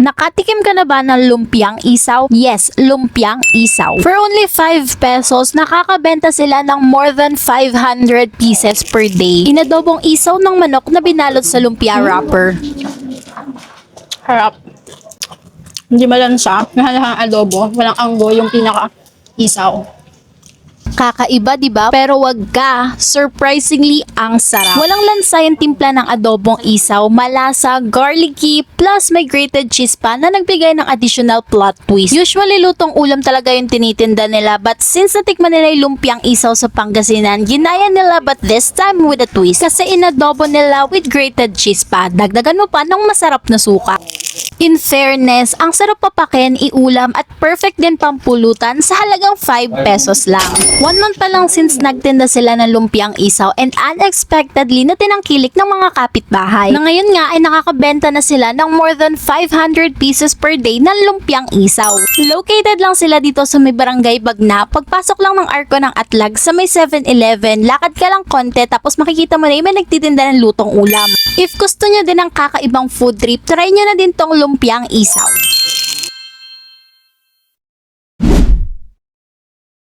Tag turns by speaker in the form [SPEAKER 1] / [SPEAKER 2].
[SPEAKER 1] Nakatikim ka na ba ng lumpiang isaw? Yes, lumpiang isaw. For only 5 pesos, nakakabenta sila ng more than 500 pieces per day. Inadobong isaw ng manok na binalot sa lumpia wrapper.
[SPEAKER 2] Harap. Hindi malansa. Nahalahang adobo. Walang anggo yung pinaka-isaw.
[SPEAKER 1] Kakaiba, di ba? Pero wag ka, surprisingly ang sarap. Walang lansa yung timpla ng adobong isaw, malasa, garlicky, plus may grated cheese pa na nagbigay ng additional plot twist. Usually lutong ulam talaga yung tinitinda nila, but since natikman nila yung lumpiang isaw sa Pangasinan, ginaya nila but this time with a twist. Kasi inadobo nila with grated cheese pa. Dagdagan mo pa ng masarap na suka. In fairness, ang sarap papakin, iulam at perfect din pampulutan sa halagang 5 pesos lang. 1 month pa lang since nagtinda sila ng lumpiang isaw and unexpectedly na tinangkilik ng mga kapitbahay. Na ngayon nga ay nakakabenta na sila ng more than 500 pieces per day ng lumpiang isaw. Located lang sila dito sa may barangay Bagna. Pagpasok lang ng arko ng Atlag sa may 7-Eleven, lakad ka lang konti tapos makikita mo na yung may nagtitinda ng lutong ulam. If gusto nyo din ng kakaibang food trip, try nyo na din tong lumpiang isaw.